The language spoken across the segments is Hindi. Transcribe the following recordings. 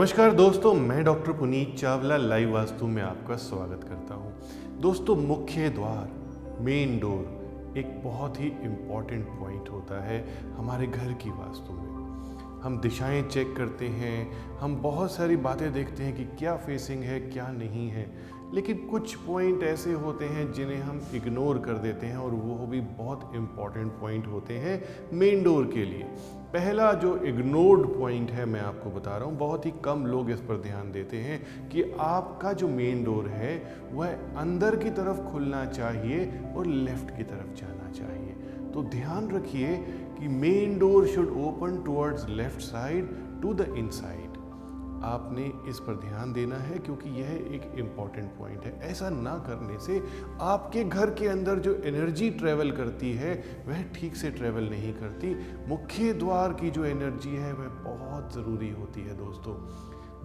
नमस्कार दोस्तों, मैं डॉक्टर पुनीत चावला लाइव वास्तु में आपका स्वागत करता हूं। दोस्तों, मुख्य द्वार मेन डोर एक बहुत ही इम्पॉर्टेंट पॉइंट होता है हमारे घर की वास्तु में। हम दिशाएं चेक करते हैं, हम बहुत सारी बातें देखते हैं कि क्या फेसिंग है क्या नहीं है, लेकिन कुछ पॉइंट ऐसे होते हैं जिन्हें हम इग्नोर कर देते हैं और वो भी बहुत इम्पॉर्टेंट पॉइंट होते हैं मेन डोर के लिए। पहला जो इग्नोर्ड पॉइंट है मैं आपको बता रहा हूँ, बहुत ही कम लोग इस पर ध्यान देते हैं कि आपका जो मेन डोर है वह अंदर की तरफ खुलना चाहिए और लेफ्ट की तरफ जाना चाहिए। तो ध्यान रखिए कि main door should open towards left side to the inside. आपने इस पर ध्यान देना है क्योंकि यह एक इम्पॉर्टेंट पॉइंट है। ऐसा ना करने से आपके घर के अंदर जो एनर्जी ट्रेवल करती है वह ठीक से ट्रेवल नहीं करती। मुख्य द्वार की जो एनर्जी है वह बहुत ज़रूरी होती है दोस्तों।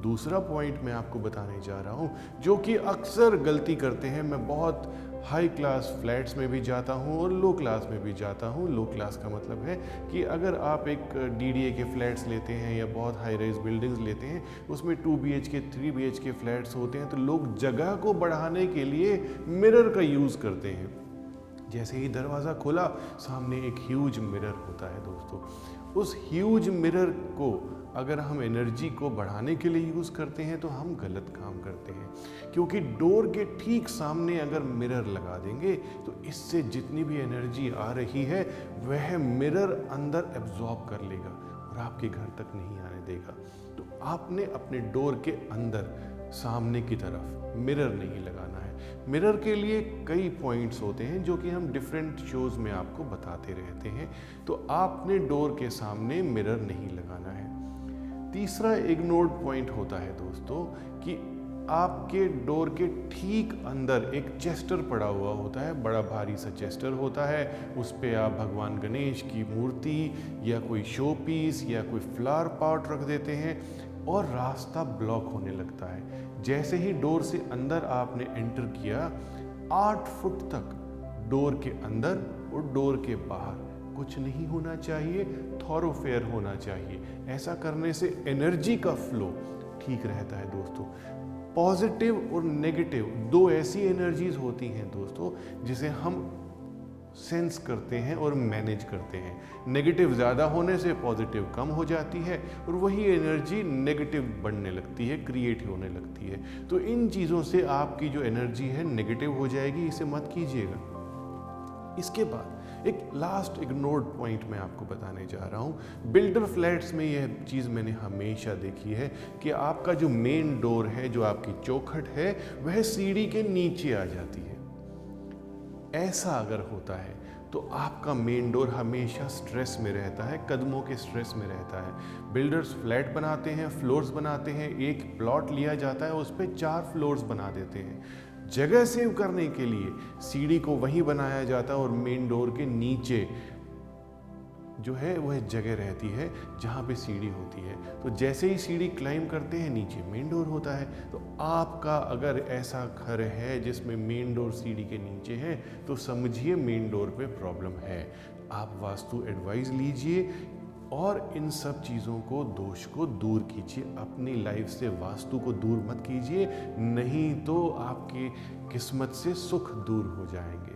दूसरा पॉइंट मैं आपको बताने जा रहा हूँ जो कि अक्सर गलती करते हैं। मैं बहुत हाई क्लास फ्लैट्स में भी जाता हूँ और लो क्लास में भी जाता हूँ। लो क्लास का मतलब है कि अगर आप एक डीडीए के फ्लैट्स लेते हैं या बहुत हाई राइज बिल्डिंग्स लेते हैं, उसमें 2 BHK 3 BHK फ्लैट्स होते हैं, तो लोग जगह को बढ़ाने के लिए मिरर का यूज़ करते हैं। जैसे ही दरवाज़ा खुला, सामने एक ह्यूज मिरर होता है दोस्तों। उस ह्यूज मिरर को अगर हम एनर्जी को बढ़ाने के लिए यूज़ करते हैं तो हम गलत काम करते हैं, क्योंकि डोर के ठीक सामने अगर मिरर लगा देंगे तो इससे जितनी भी एनर्जी आ रही है वह मिरर अंदर एब्जॉर्ब कर लेगा और आपके घर तक नहीं आने देगा। तो आपने अपने डोर के अंदर सामने की तरफ मिरर नहीं लगाना है। मिरर के लिए कई पॉइंट्स होते हैं जो कि हम डिफरेंट शोज़ में आपको बताते रहते हैं। तो आपने डोर के सामने मिरर नहीं लगाना है। तीसरा इग्नोर्ड पॉइंट होता है दोस्तों कि आपके डोर के ठीक अंदर एक चेस्टर पड़ा हुआ होता है, बड़ा भारी सा चेस्टर होता है। उस पे आप भगवान गणेश की मूर्ति या कोई शो पीस या कोई फ्लावर पॉट रख देते हैं और रास्ता ब्लॉक होने लगता है। जैसे ही डोर से अंदर आपने एंटर किया, 8 फुट तक डोर के अंदर और डोर के बाहर कुछ नहीं होना चाहिए, थॉरोफेयर होना चाहिए। ऐसा करने से एनर्जी का फ्लो ठीक रहता है दोस्तों। पॉजिटिव और नेगेटिव दो ऐसी एनर्जीज होती हैं दोस्तों जिसे हम सेंस करते हैं और मैनेज करते हैं। नेगेटिव ज़्यादा होने से पॉजिटिव कम हो जाती है और वही एनर्जी नेगेटिव बढ़ने लगती है, क्रिएट होने लगती है। तो इन चीज़ों से आपकी जो एनर्जी है नेगेटिव हो जाएगी, इसे मत कीजिएगा। इसके बाद एक लास्ट इग्नोर्ड पॉइंट मैं आपको बताने जा रहा हूँ। बिल्डर फ्लैट्स में यह चीज़ मैंने हमेशा देखी है कि आपका जो मेन डोर है, जो आपकी चौखट है, वह सीढ़ी के नीचे आ जाती है। ऐसा अगर होता है तो आपका मेन डोर हमेशा स्ट्रेस में रहता है, कदमों के स्ट्रेस में रहता है। बिल्डर्स फ्लैट बनाते हैं, फ्लोर्स बनाते हैं, एक प्लॉट लिया जाता है, उस पर 4 फ्लोर्स बना देते हैं। जगह सेव करने के लिए सीढ़ी को वहीं बनाया जाता है और मेन डोर के नीचे जो है वह जगह रहती है जहाँ पे सीढ़ी होती है। तो जैसे ही सीढ़ी क्लाइम करते हैं, नीचे मेन डोर होता है। तो आपका अगर ऐसा घर है जिसमें मेन डोर सीढ़ी के नीचे है तो समझिए मेन डोर पे प्रॉब्लम है। आप वास्तु एडवाइस लीजिए और इन सब चीज़ों को, दोष को दूर कीजिए। अपनी लाइफ से वास्तु को दूर मत कीजिए, नहीं तो आपकी किस्मत से सुख दूर हो जाएंगे।